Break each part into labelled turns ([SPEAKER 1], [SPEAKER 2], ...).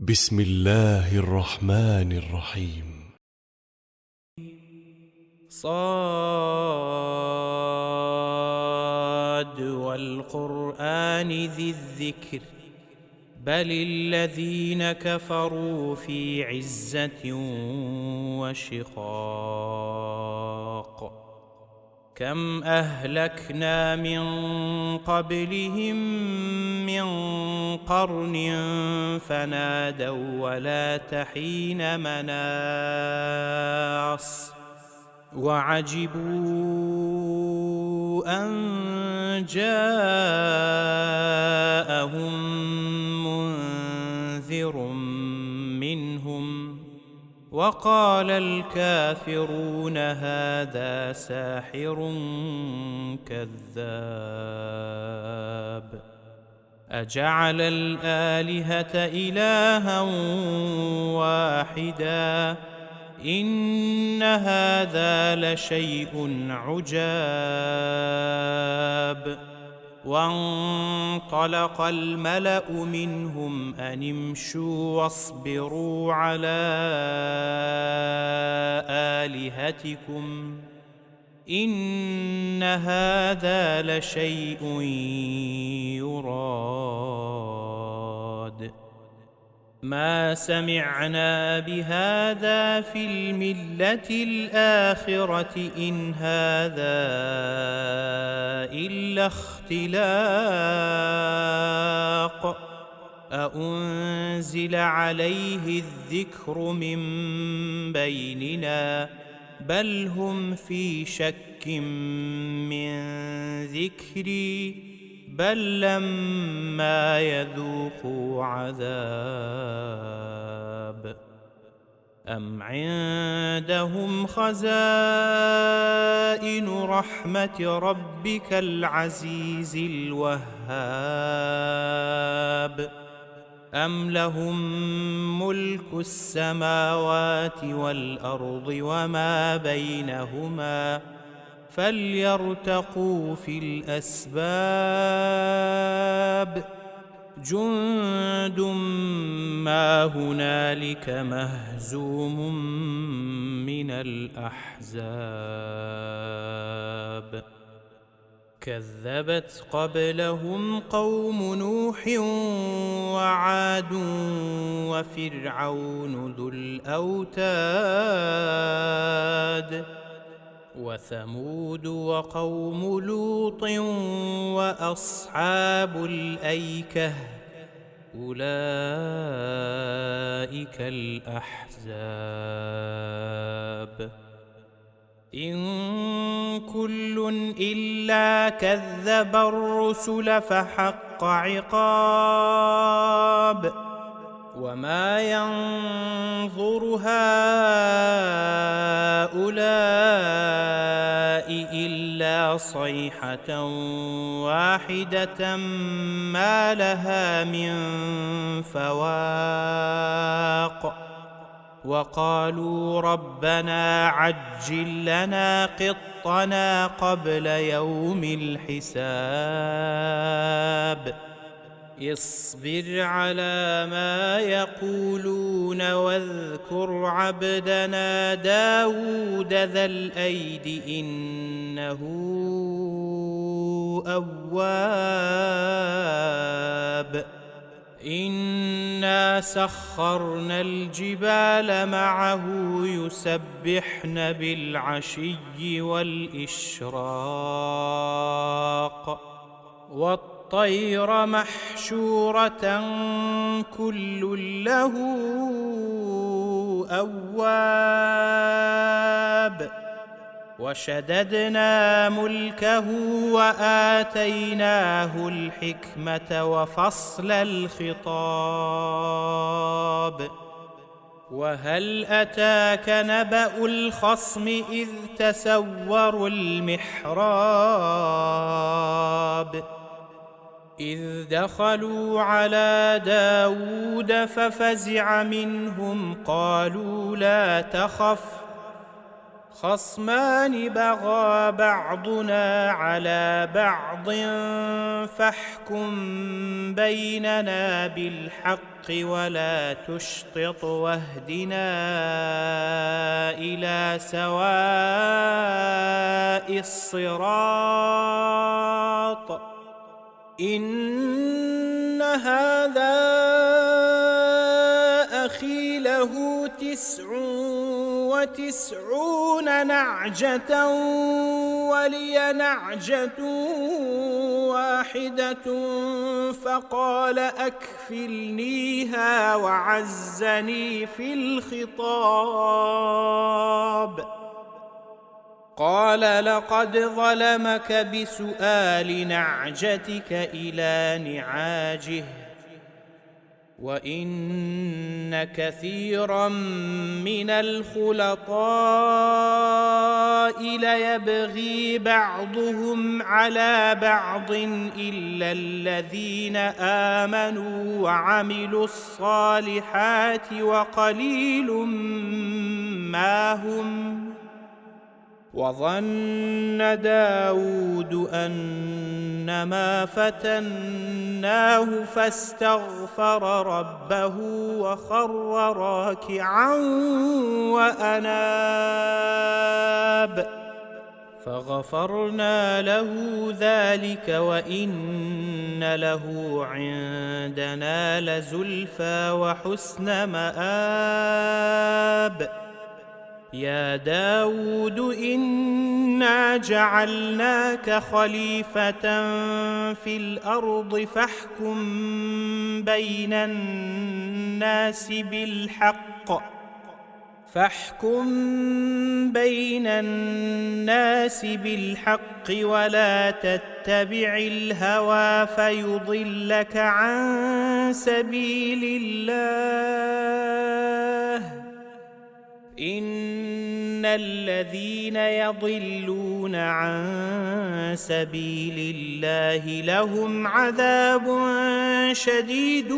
[SPEAKER 1] بسم الله الرحمن الرحيم.
[SPEAKER 2] صاد والقرآن ذي الذكر بل الذين كفروا في عزة وشقاق. كم أهلكنا من قبلهم من قرن فنادوا ولا تحين مناص وعجبوا أن جاءهم منذر منهم وقال الكافرون هذا ساحر كذاب. أجعل الآلهة إلها واحدا إن هذا لشيء عجاب. وانطلق الملأ منهم أن امشوا واصبروا على آلهتكم إن هذا لشيء يراد. ما سمعنا بهذا في الملة الآخرة إن هذا إلا اختلاق. أأنزل عليه الذكر من بيننا بل هم في شك من ذكري بل لما يذوقوا عذاب. أم عندهم خزائن رحمة ربك العزيز الوهاب أم لهم ملك السماوات والأرض وما بينهما فليرتقوا في الأسباب. جند ما هنالك مهزوم من الأحزاب. كذبت قبلهم قوم نوح وعاد وفرعون ذو الأوتاد وثمود وقوم لوط وأصحاب الأيكة أولئك الأحزاب. إن كل إلا كذب الرسل فحق عقاب. وما ينظر هؤلاء إلا صيحة واحدة ما لها من فواق. وقالوا ربنا عجل لنا قطنا قبل يوم الحساب. اصبر على ما يقولون واذكر عبدنا داود ذا الأيد إنه أواب. إنا سخرنا الجبال معه يسبحن بالعشي والإشراق والطير محشورة كل له أواب. وشددنا ملكه وآتيناه الحكمة وفصل الخطاب. وهل أتاك نبأ الخصم إذ تسوروا المحراب إذ دخلوا على داود ففزع منهم قالوا لا تخف خصمان بغى بعضنا على بعض فاحكم بيننا بالحق ولا تشطط واهدنا إلى سواء الصراط إن هذا أخي له 99 نعجة ولي نعجة واحدة فقال أكفلنيها وعزني في الخطاب. قال لقد ظلمك بسؤال نعجتك إلى نعاجه وإن كثيرا من الخلطاء ليبغي بعضهم على بعض إلا الذين آمنوا وعملوا الصالحات وقليل ما هم. وظن داود أنما فتناه فاستغفر ربه وخر راكعا وأناب فغفرنا له ذلك وإن له عندنا لزلفى وحسن مآب. يا داود إنا جعلناك خليفة في الأرض فاحكم بين الناس بالحق ولا تتبع الهوى فيضلك عن سبيل الله. إن الذين يضلون عن سبيل الله لهم عذاب شديد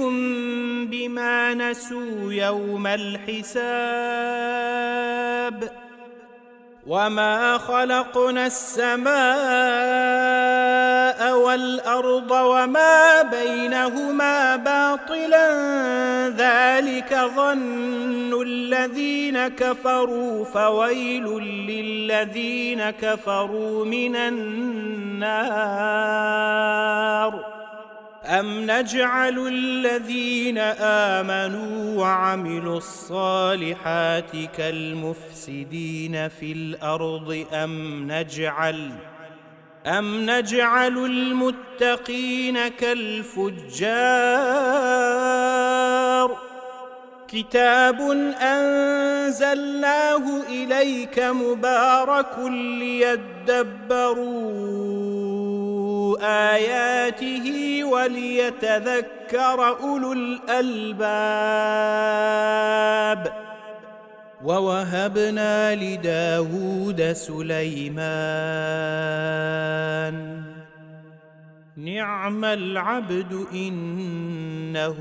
[SPEAKER 2] بما نسوا يوم الحساب. وما خلقنا السماء والأرض وما بينهما باطلا ذلك ظن الذين كفروا فويل للذين كفروا من النار. أم نجعل الذين آمنوا وعملوا الصالحات كالمفسدين في الأرض أم نجعل المتقين كالفجار. كتاب أنزلناه إليك مبارك ليدبروا آياته وليتذكر أولو الألباب. ووهبنا لداود سليمان نعم العبد إنه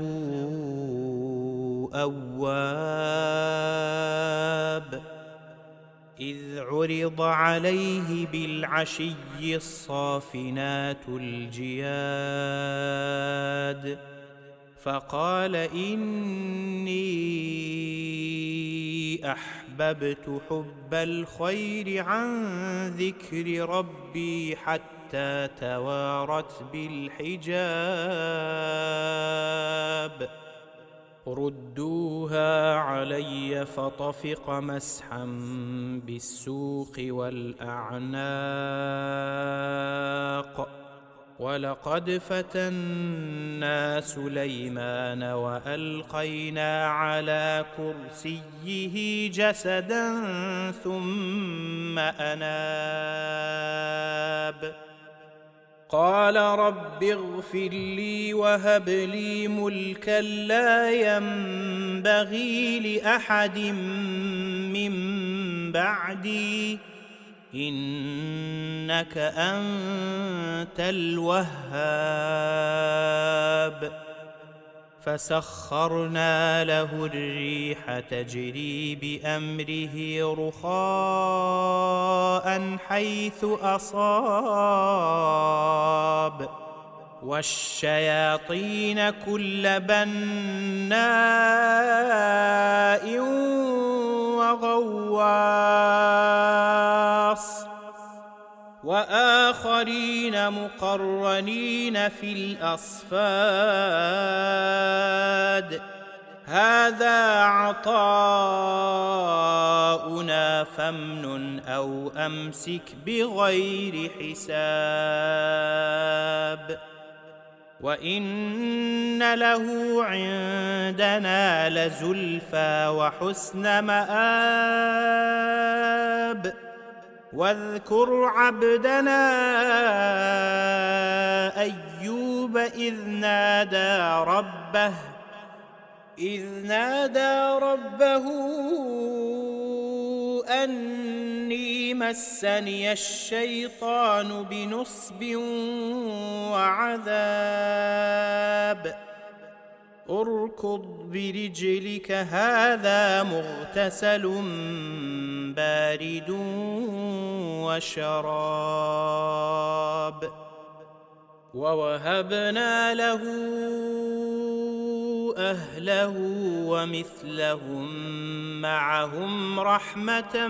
[SPEAKER 2] أواب. إذ عرض عليه بالعشي الصافنات الجياد فقال إني أحببت حب الخير عن ذكر ربي حتى توارت بالحجاب. ردوها علي فطفق مسحا بالسوق والأعناق. ولقد فتنا سليمان وألقينا على كرسيه جسدا ثم أناب. قال رب اغفر لي وهب لي ملكا لا ينبغي لأحد من بعدي إنك أنت الوهاب. فسخرنا له الريح تجري بأمره رخاء حيث أصاب والشياطين كل بناء وغواص وآخرين مقرنين في الأصفاد هذا عطاؤنا فامنن أو أمسك بغير حساب وإن له عندنا لزلفى وحسن مآب واذكر عبدنا أيوب إذ نادى ربه أني مسني الشيطان بنصب وعذاب اركض برجلك هذا مغتسل بارد وشراب ووهبنا له أهله ومثلهم معهم رحمة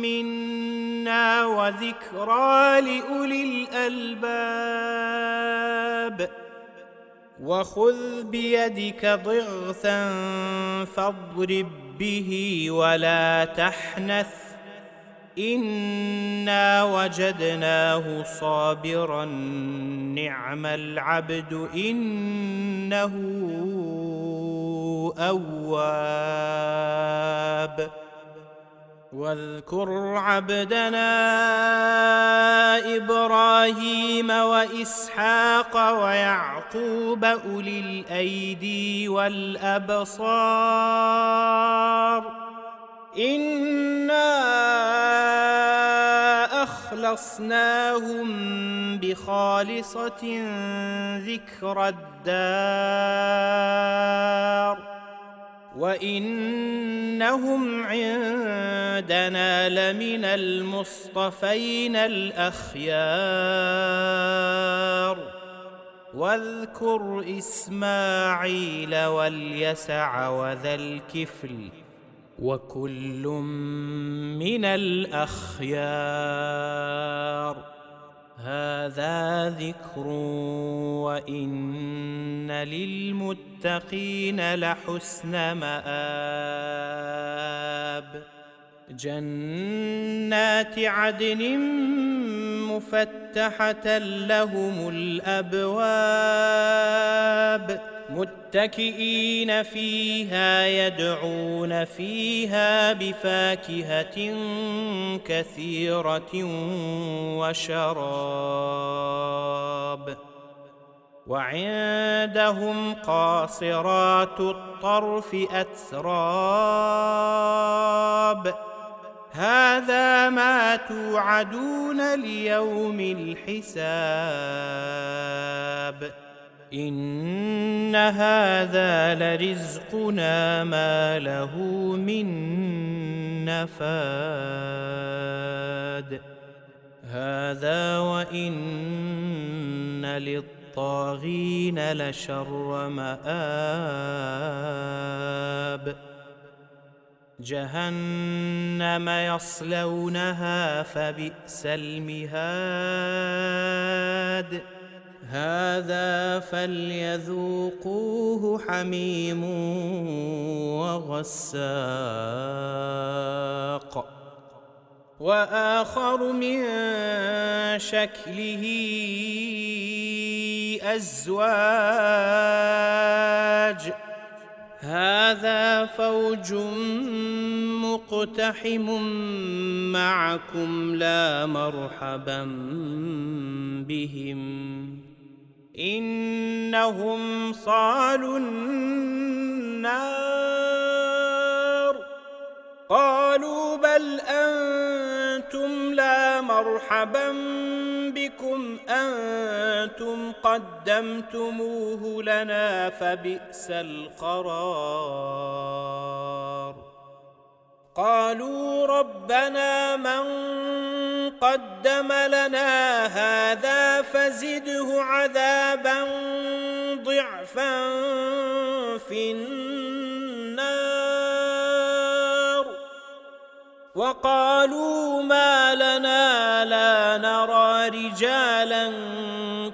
[SPEAKER 2] منا وذكرى لأولي الألباب وخذ بيدك ضغثا فاضرب به ولا تحنث إنا وجدناه صابرا نعم العبد إنه أواب واذكر عبدنا إبراهيم وإسحاق ويعقوب أولي الأيدي والأبصار إنا أخلصناهم بخالصة ذكر الدار وإنهم عندنا لمن المصطفين الأخيار واذكر إسماعيل واليسع وذا الكفل وكل من الأخيار هذا ذكر وإن للمتقين لحسن مآب جنات عدن مفتحة لهم الأبواب متكئين فيها يدعون فيها بفاكهة كثيرة وشراب وعندهم قاصرات الطرف أتراب هذا ما توعدون ليوم الحساب إن هذا لرزقنا ما له من نفاد هذا وإن للطاغين لشر مآب جهنم يصلونها فبئس المهاد هذا فليذوقوه حميم وغساق وآخر من شكله أزواج هذا فوج مقتحم معكم لا مرحبا بهم إنهم صالوا النار قالوا بل أنتم لا مرحبا بكم أنتم قدمتموه لنا فبئس بئس القرار قالوا ربنا من قدم لنا هذا فزده عذابا ضعفا في النار وقالوا ما لنا لا نرى رجالا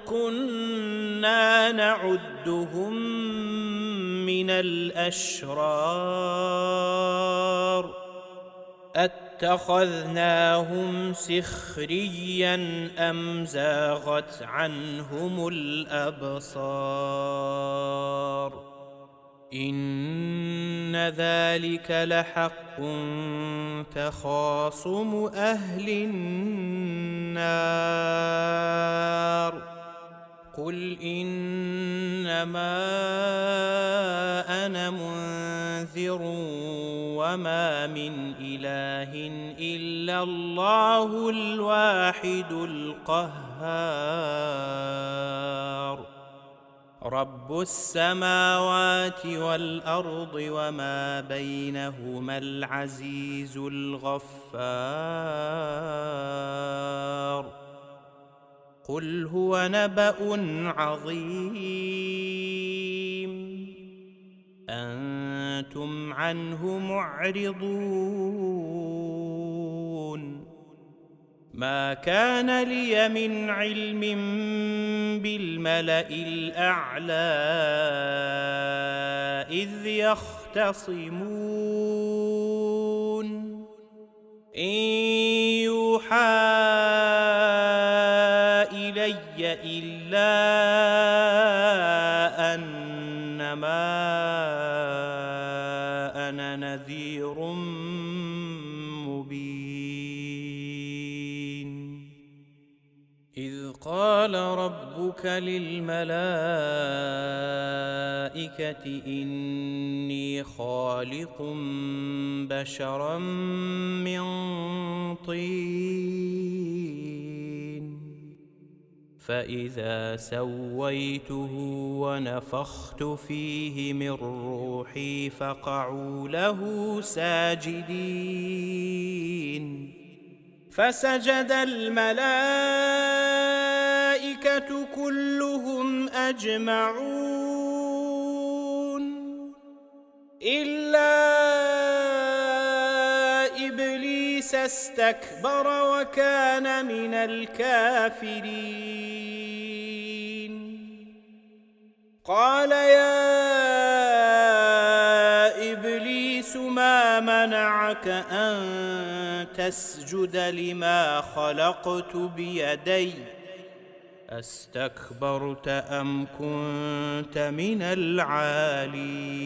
[SPEAKER 2] كنا نعدهم من الأشرار أتخذناهم سخريا أم زاغت عنهم الأبصار إن ذلك لحق تخاصم أهل النار قل إنما أنا منذر وما من إله إلا الله الواحد القهار رب السماوات والأرض وما بينهما العزيز الغفار قل هو نبأ عظيم أنتم عنه معرضون ما كان لي من علم بالملأ الأعلى إذ يختصمون إن يوحى إلي إلا أنما أنا نذير مبين إذ قال ربك للملائكة إني خالق بشرا من طين فإذا سويته ونفخت فيه من روحي فقعوا له ساجدين فسجد الملائكة كلهم أجمعون إلا إبليس استكبر وكان من الكافرين قال يا إبليس ما منعك أن تسجد لما خلقت بيدي أستكبرت أم كنت من العالين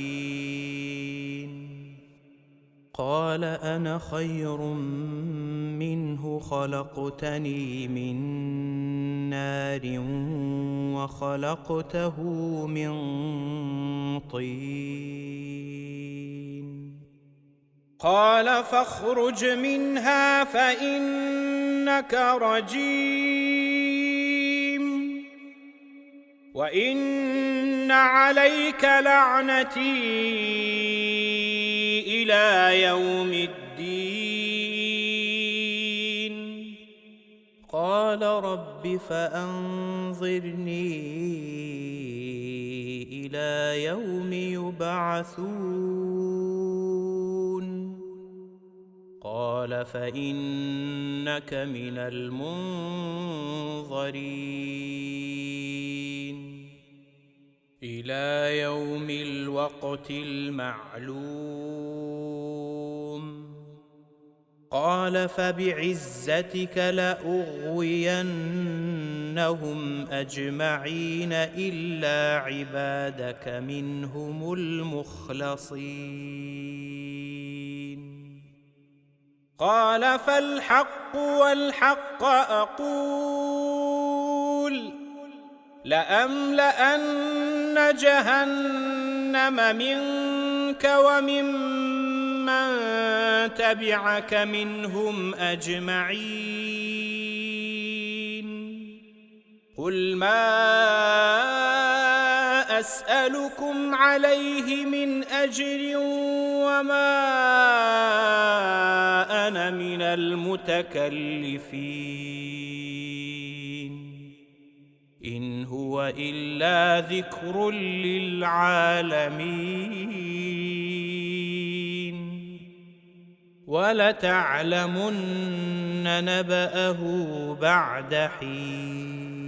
[SPEAKER 2] قال أنا خير منه خلقتني من نار وخلقته من طين قال فاخرج منها فإنك رجيم وإن عليك لعنتي إلى يوم الدين قال رب فأنظرني إلى يوم يبعثون قال فإنك من المنظرين إلى يوم الوقت المعلوم قال فبعزتك لأغوينهم أجمعين إلا عبادك منهم المخلصين قال فالحق والحق أقول لأملأن جهنم منك وممن تبعك منهم أجمعين قل ما أسألكم عليه من أجر وما أنا من المتكلفين إن هو إلا ذكر للعالمين ولتعلمن نبأه بعد حين